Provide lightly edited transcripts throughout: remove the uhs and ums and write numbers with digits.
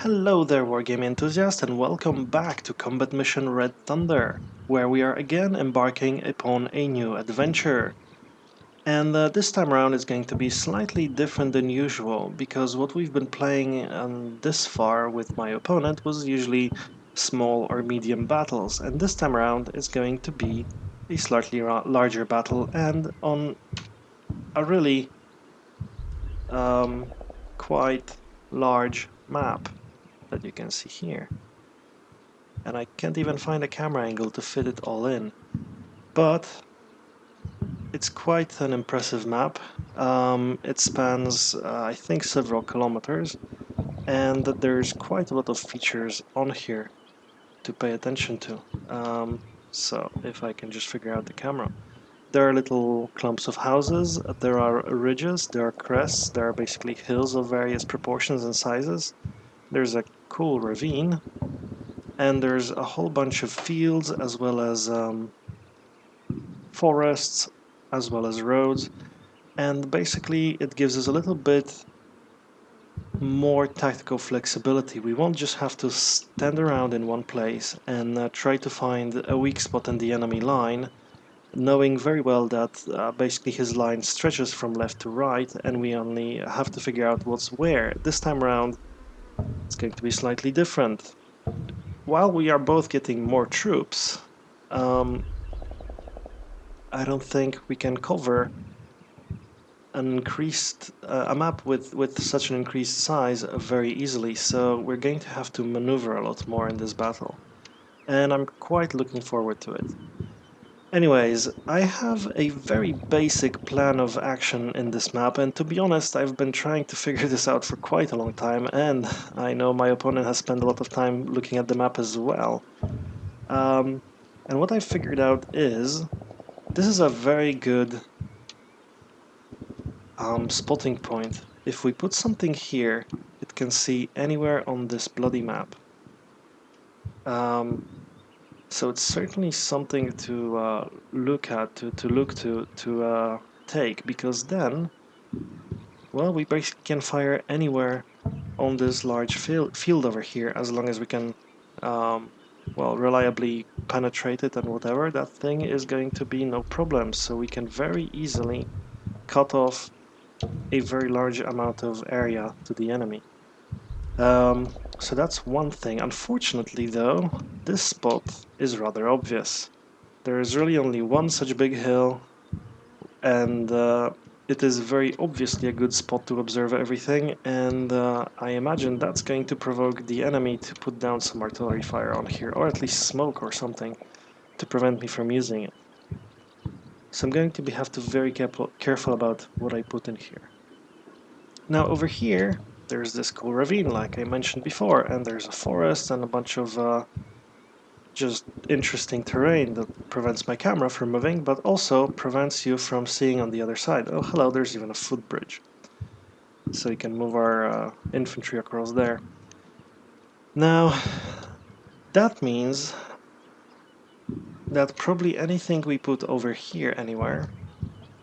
Hello there, wargame enthusiast, and welcome back to Combat Mission Red Thunder, where we are again embarking upon a new adventure. And this time around is going to be slightly different than usual, because what we've been playing this far with my opponent was usually small or medium battles, and this time around is going to be a slightly larger battle and on a really um, quite large map that you can see here. And I can't even find a camera angle to fit it all in. But it's quite an impressive map. It spans, I think, several kilometers, and there's quite a lot of features on here to pay attention to. So if I can just figure out the camera. There are little clumps of houses, there are ridges, there are crests, there are basically hills of various proportions and sizes. There's a cool ravine, and there's a whole bunch of fields as well as forests as well as roads, and basically it gives us a little bit more tactical flexibility. We won't just have to stand around in one place and try to find a weak spot in the enemy line, knowing very well that basically his line stretches from left to right and we only have to figure out what's where. This time around it's going to be slightly different. While we are both getting more troops, I don't think we can cover an increased a map with such an increased size very easily, so we're going to have to maneuver a lot more in this battle, and I'm quite looking forward to it. Anyways, I have a very basic plan of action in this map, and to be honest, I've been trying to figure this out for quite a long time, and I know my opponent has spent a lot of time looking at the map as well. And what I figured out is this is a very good spotting point. If we put something here, it can see anywhere on this bloody map. So it's certainly something to look at, to take, because then, well, we basically can fire anywhere on this large field over here, as long as we can, well, reliably penetrate it and whatever, that thing is going to be no problem. So we can very easily cut off a very large amount of area to the enemy. So that's one thing. Unfortunately, though, this spot is rather obvious. There is really only one such big hill, and it is very obviously a good spot to observe everything, and I imagine that's going to provoke the enemy to put down some artillery fire on here, or at least smoke or something, to prevent me from using it. So I'm going to have to be very careful about what I put in here. Now over here, there's this cool ravine, like I mentioned before, and there's a forest and a bunch of just interesting terrain that prevents my camera from moving, but also prevents you from seeing on the other side. Oh, hello, there's even a footbridge. So you can move our infantry across there. Now, that means that probably anything we put over here anywhere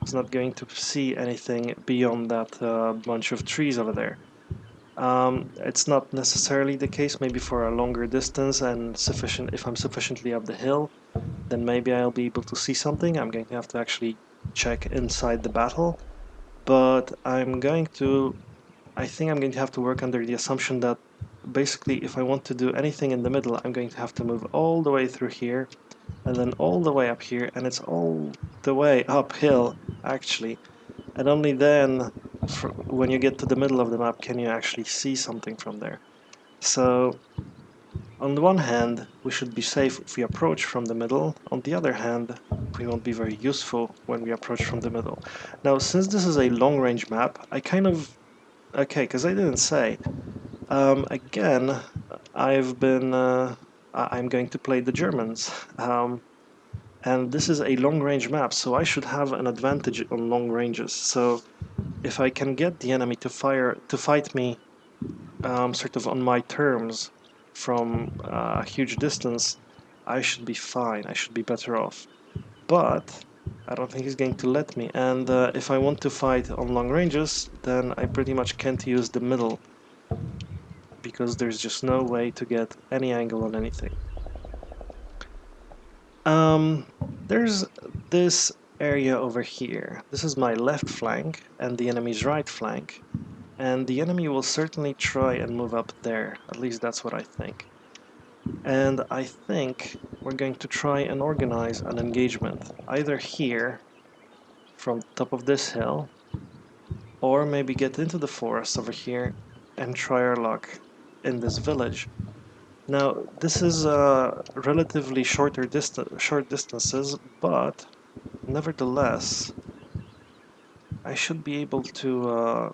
is not going to see anything beyond that bunch of trees over there. It's not necessarily the case, maybe for a longer distance and if I'm sufficiently up the hill, then maybe I'll be able to see something. I'm going to have to actually check inside the battle, but I think I'm going to have to work under the assumption that basically if I want to do anything in the middle, I'm going to have to move all the way through here and then all the way up here, and it's all the way uphill actually, and only then when you get to the middle of the map can you actually see something from there. So on the one hand, we should be safe if we approach from the middle. On the other hand, we won't be very useful when we approach from the middle. Now, since this is a long-range map, I kind of... Okay, because I didn't say. Again, I'm going to play the Germans. And this is a long-range map, so I should have an advantage on long ranges. So if I can get the enemy to fight me sort of on my terms from a huge distance, I should be fine. I should be better off. But I don't think he's going to let me. And if I want to fight on long ranges, then I pretty much can't use the middle, because there's just no way to get any angle on anything. There's this area over here. This is my left flank and the enemy's right flank. And the enemy will certainly try and move up there. At least that's what I think. And I think we're going to try and organize an engagement, either here, from the top of this hill, or maybe get into the forest over here and try our luck in this village. Now, this is relatively short distances, but nevertheless, I should be able to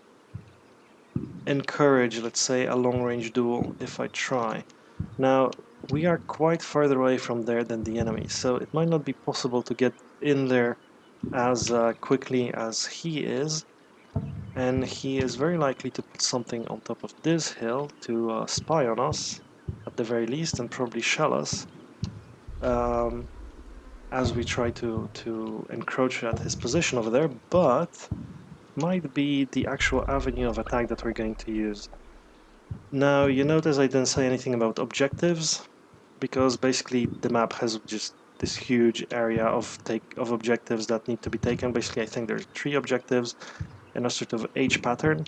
encourage, let's say, a long-range duel if I try. Now, we are quite farther away from there than the enemy, so it might not be possible to get in there as quickly as he is, and he is very likely to put something on top of this hill to spy on us, at the very least, and probably shell us um, as we try to encroach at his position over there, but might be the actual avenue of attack that we're going to use. Now, you notice I didn't say anything about objectives, because basically the map has just this huge area of objectives that need to be taken. Basically, I think there's 3 objectives in a sort of H pattern,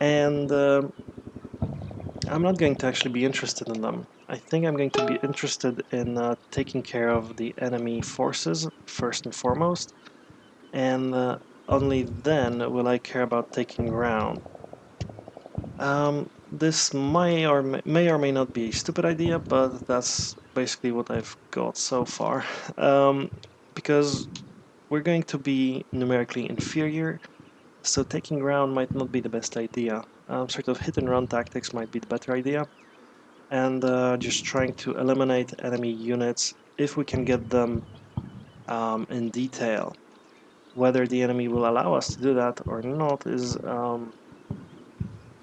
and I'm not going to actually be interested in them. I think I'm going to be interested in taking care of the enemy forces first and foremost, and only then will I care about taking ground. This may or may not be a stupid idea, but that's basically what I've got so far. Because we're going to be numerically inferior, so taking ground might not be the best idea. Sort of hit and run tactics might be the better idea, and just trying to eliminate enemy units if we can get them in detail. Whether the enemy will allow us to do that or not is,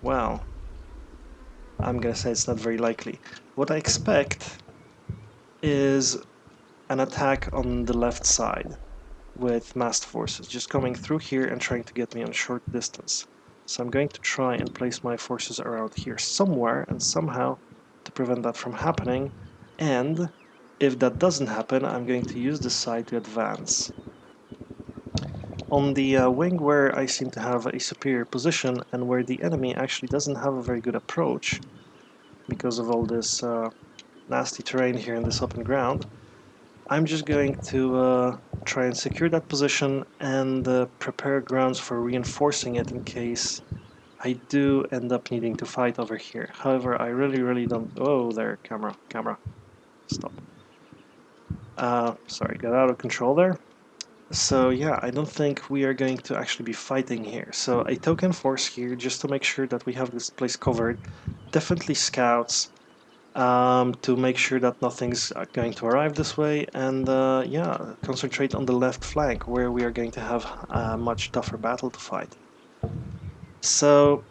well, I'm gonna say it's not very likely. What I expect is an attack on the left side with massed forces, just coming through here and trying to get me on short distance. So I'm going to try and place my forces around here somewhere and somehow to prevent that from happening. And if that doesn't happen, I'm going to use this side to advance. On the wing where I seem to have a superior position and where the enemy actually doesn't have a very good approach because of all this nasty terrain here in this open ground, I'm just going to try and secure that position and prepare grounds for reinforcing it in case I do end up needing to fight over here. However, I really don't... Oh, there, camera, stop. Sorry, got out of control there. So yeah, I don't think we are going to actually be fighting here. So a token force here just to make sure that we have this place covered. Definitely scouts to make sure that nothing's going to arrive this way, and yeah, concentrate on the left flank where we are going to have a much tougher battle to fight. So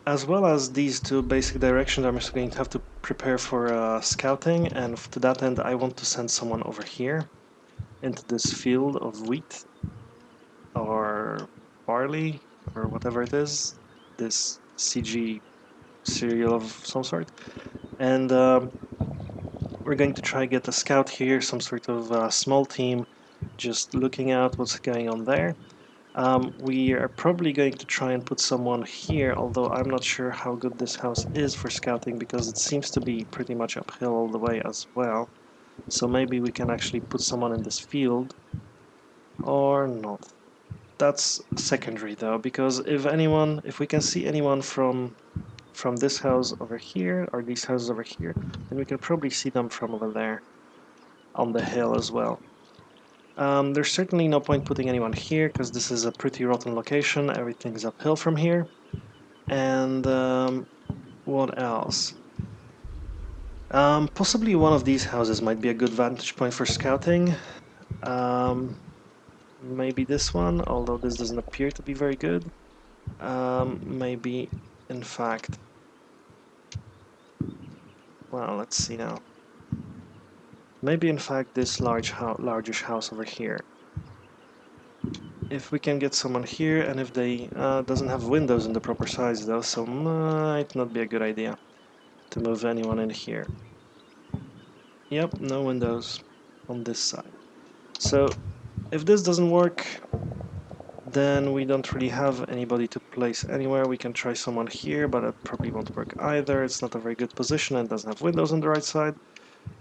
as well as these 2 basic directions, I'm also going to have to prepare for scouting, and to that end I want to send someone over here into this field of wheat or barley or whatever it is, this CG cereal of some sort, and we're going to try get a scout here, some sort of small team, just looking out what's going on there. We are probably going to try and put someone here, although I'm not sure how good this house is for scouting because it seems to be pretty much uphill all the way as well. So maybe we can actually put someone in this field, or not. That's secondary though, because if we can see anyone from this house over here, or these houses over here, then we can probably see them from over there on the hill as well. There's certainly no point putting anyone here, because this is a pretty rotten location, everything's uphill from here. And what else? Possibly one of these houses might be a good vantage point for scouting. Maybe this one, although this doesn't appear to be very good. Maybe, in fact... Well, let's see now. Maybe, in fact, this largish house over here. If we can get someone here, and if they doesn't have windows in the proper size though, so might not be a good idea. to move anyone in here. Yep, no windows on this side. So if this doesn't work, then we don't really have anybody to place anywhere. We can try someone here, but it probably won't work either. It's not a very good position and doesn't have windows on the right side.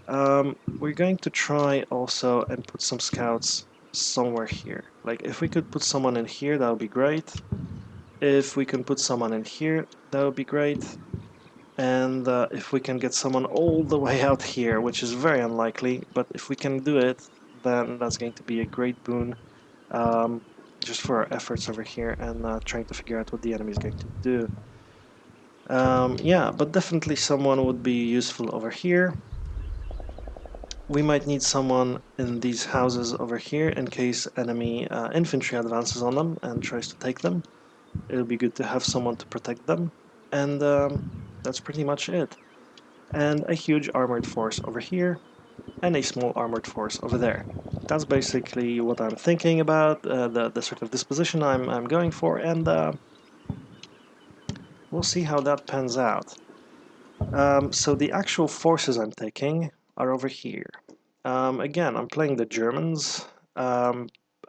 We're going to try also and put some scouts somewhere here. Like if we could put someone in here, that would be great. If we can put someone in here, that would be great. And if we can get someone all the way out here, which is very unlikely, but if we can do it, then that's going to be a great boon um, just for our efforts over here and trying to figure out what the enemy is going to do. Yeah, but definitely someone would be useful over here. We might need someone in these houses over here in case enemy infantry advances on them and tries to take them. It'll be good to have someone to protect them. And that's pretty much it. And a huge armored force over here and a small armored force over there. That's basically what I'm thinking about, the sort of disposition I'm going for, and we'll see how that pans out. So the actual forces I'm taking are over here. Again, I'm playing the Germans.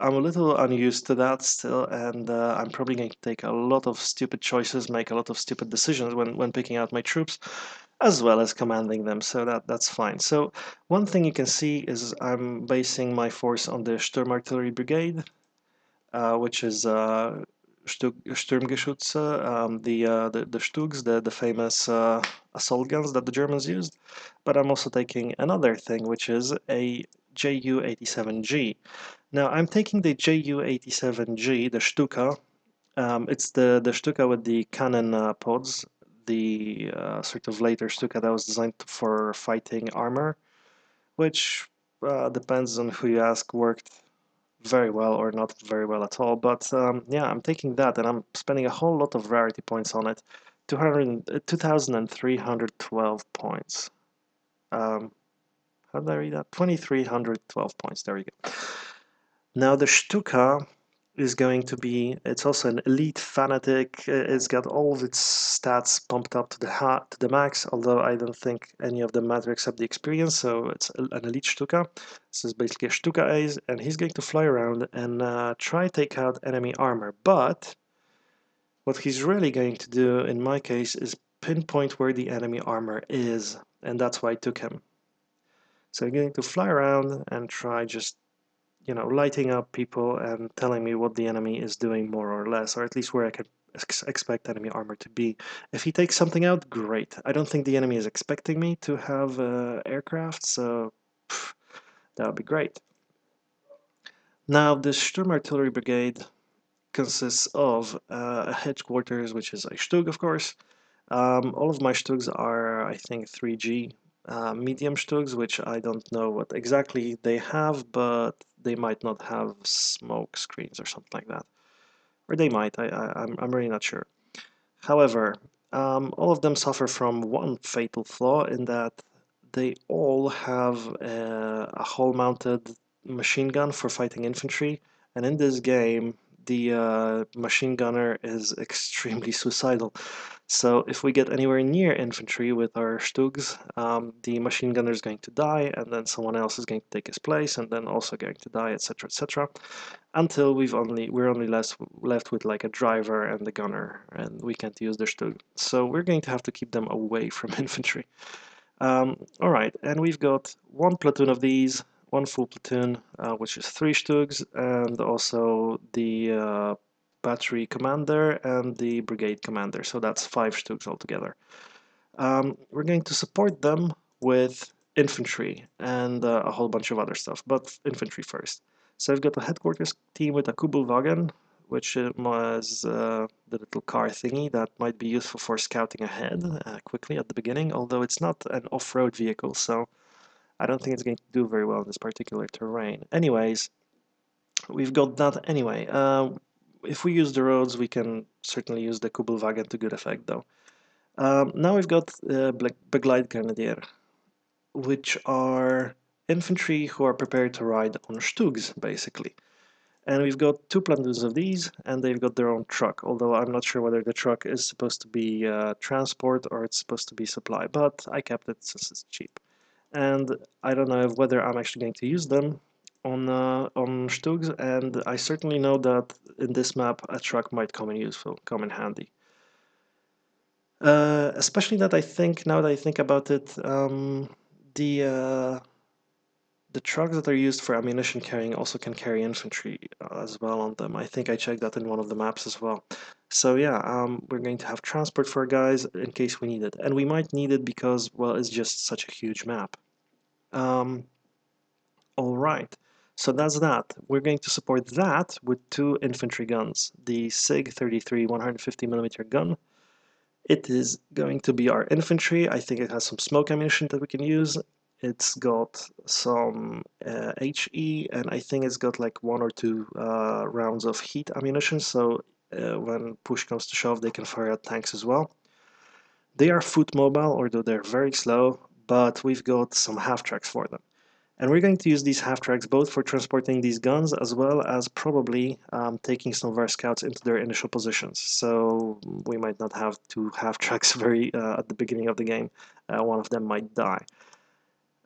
I'm a little unused to that still, and I'm probably going to take a lot of stupid choices, make a lot of stupid decisions when picking out my troops, as well as commanding them, so that's fine. So one thing you can see is I'm basing my force on the Sturmartillerie Brigade, which is Sturmgeschütze, the Stugs, the famous assault guns that the Germans used. But I'm also taking another thing, which is a Ju-87G. Now I'm taking the Ju-87G, the Stuka. It's the Stuka with the cannon pods, the sort of later Stuka that was designed for fighting armor, which depends on who you ask, worked very well or not very well at all. But yeah, I'm taking that and I'm spending a whole lot of rarity points on it. 2,312 points. How did I read that? 2,312 points. There we go. Now the Stuka is going to be, it's also an elite fanatic. It's got all of its stats pumped up to the max, although I don't think any of them matter except the experience, so it's an elite Stuka. This is basically a Stuka ace, and he's going to fly around and try take out enemy armor, but what he's really going to do, in my case, is pinpoint where the enemy armor is, and that's why I took him. So I'm going to fly around and try just lighting up people and telling me what the enemy is doing more or less, or at least where I can expect enemy armor to be. If he takes something out, great. I don't think the enemy is expecting me to have aircraft, so that would be great. Now, the Sturmartillerie Brigade consists of a headquarters, which is a Stug, of course. All of my Stugs are, I think, 3G medium Stugs, which I don't know what exactly they have, but they might not have smoke screens or something like that. Or they might, I'm really not sure. However, all of them suffer from one fatal flaw in that they all have a hull-mounted machine gun for fighting infantry, and in this game, the machine gunner is extremely suicidal. So if we get anywhere near infantry with our Stugs, the machine gunner is going to die, and then someone else is going to take his place, and then also going to die, etc., etc., until we're only left with like a driver and the gunner, and we can't use their Stug. So we're going to have to keep them away from infantry. All right, and we've got one platoon of these, one full platoon, which is 3 Stugs, and also the battery commander and the brigade commander, so that's 5 Stugs altogether. We're going to support them with infantry and a whole bunch of other stuff, but infantry first. So I've got a headquarters team with a Kubelwagen, which was the little car thingy that might be useful for scouting ahead quickly at the beginning, although it's not an off-road vehicle, so I don't think it's going to do very well in this particular terrain. Anyways, we've got that anyway. If we use the roads, we can certainly use the Kubelwagen to good effect, though. Now we've got Begleitgrenadier, which are infantry who are prepared to ride on Stugs, basically. And we've got 2 platoons of these, and they've got their own truck, although I'm not sure whether the truck is supposed to be transport or it's supposed to be supply, but I kept it since it's cheap. And I don't know whether I'm actually going to use them on Stugs, and I certainly know that in this map a truck might come in handy. Especially that I think, now that I think about it, the trucks that are used for ammunition carrying also can carry infantry as well on them. I think I checked that in one of the maps as well. So yeah, we're going to have transport for guys in case we need it. And we might need it because, well, it's just such a huge map. All right, so that's that. We're going to support that with 2 infantry guns. The SIG 33 150mm gun. It is going to be our infantry. I think it has some smoke ammunition that we can use. It's got some HE, and I think it's got like 1 or 2 rounds of heat ammunition, so when push comes to shove, they can fire at tanks as well. They are foot mobile, although they're very slow, but we've got some half-tracks for them. And we're going to use these half-tracks both for transporting these guns as well as probably taking some of our scouts into their initial positions. So we might not have 2 half-tracks very at the beginning of the game. One of them might die.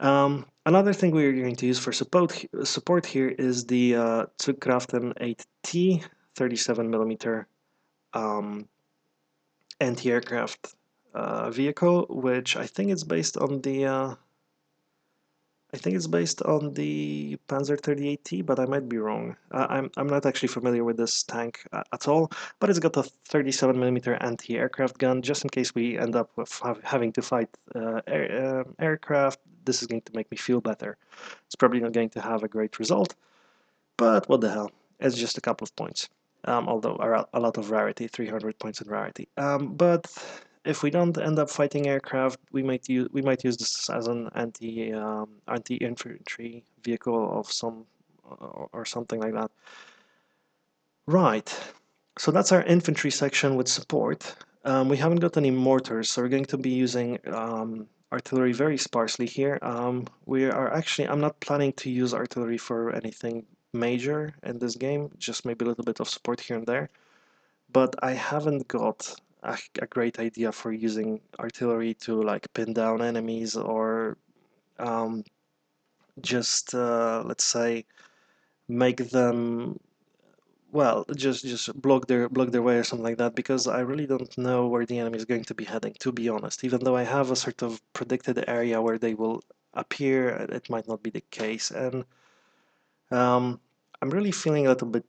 Another thing we're going to use for support here is the Zugkraften 8T 37mm anti-aircraft vehicle, which I think is based on the Panzer 38T, but I might be wrong. I'm not actually familiar with this tank at all, but it's got a 37mm anti-aircraft gun, just in case we end up with having to fight aircraft. This is going to make me feel better. It's probably not going to have a great result, but what the hell. It's just a couple of points. Although a lot of rarity, 300 points in rarity. But if we don't end up fighting aircraft, we might use this as an anti-infantry vehicle of some or something like that. Right. So that's our infantry section with support. We haven't got any mortars, so we're going to be using artillery very sparsely here. We are actually, I'm not planning to use artillery for anything major in this game, just maybe a little bit of support here and there. But I haven't got a great idea for using artillery to like pin down enemies or just let's say make them, well, just block their way or something like that, because I really don't know where the enemy is going to be heading, to be honest. Even though I have a sort of predicted area where they will appear, it might not be the case. And I'm really feeling a little bit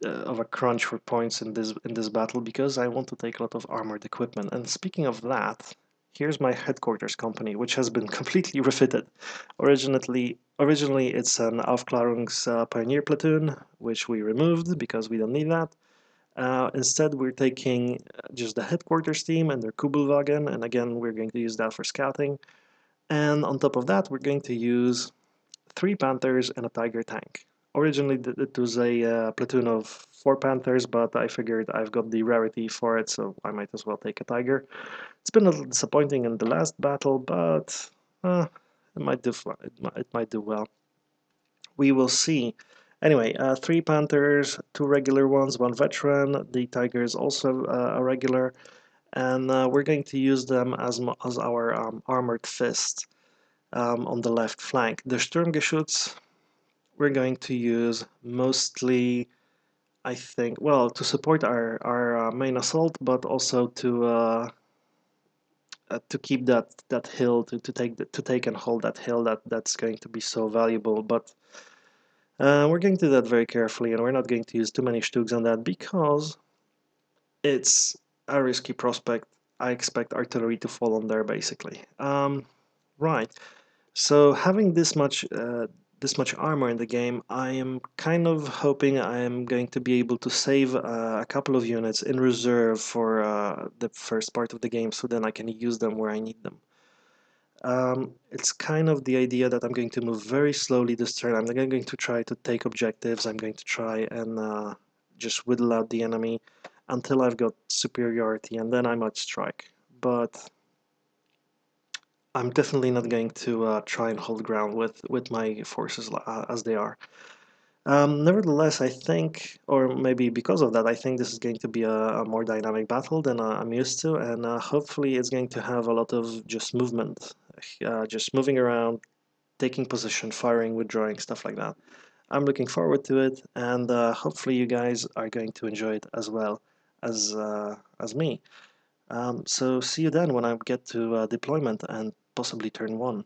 of a crunch for points in this battle, because I want to take a lot of armored equipment. And speaking of that, here's my headquarters company, which has been completely refitted. Originally it's an Aufklärungs Pioneer platoon, which we removed because we don't need that. Instead, we're taking just the headquarters team and their Kubelwagen, and again, we're going to use that for scouting. And on top of that, we're going to use 3 Panthers and a Tiger tank. Originally, it was a platoon of 4 Panthers, but I figured I've got the rarity for it, so I might as well take a Tiger. It's been a little disappointing in the last battle, but it might do it might do well. We will see. Anyway, 3 Panthers, 2 regular ones, 1 veteran. The Tiger is also a regular, and we're going to use them as our armored fist on the left flank. The Sturmgeschütz we're going to use mostly, I think, well, to support our main assault, but also to keep that hill, to take and hold that hill that's going to be so valuable. But we're going to do that very carefully, and we're not going to use too many Stugs on that because it's a risky prospect. I expect artillery to fall on there, basically. Right. So having this much armor in the game, I am kind of hoping I am going to be able to save a couple of units in reserve for the first part of the game, so then I can use them where I need them. It's kind of the idea that I'm going to move very slowly this turn. I'm not going to try to take objectives. I'm going to try and just whittle out the enemy until I've got superiority, and then I might strike. But I'm definitely not going to try and hold ground with my forces as they are. Nevertheless, I think, or maybe because of that, I think this is going to be a more dynamic battle than I'm used to, and hopefully it's going to have a lot of just movement, just moving around, taking position, firing, withdrawing, stuff like that. I'm looking forward to it, and hopefully you guys are going to enjoy it as well as me. So see you then when I get to deployment and possibly turn 1.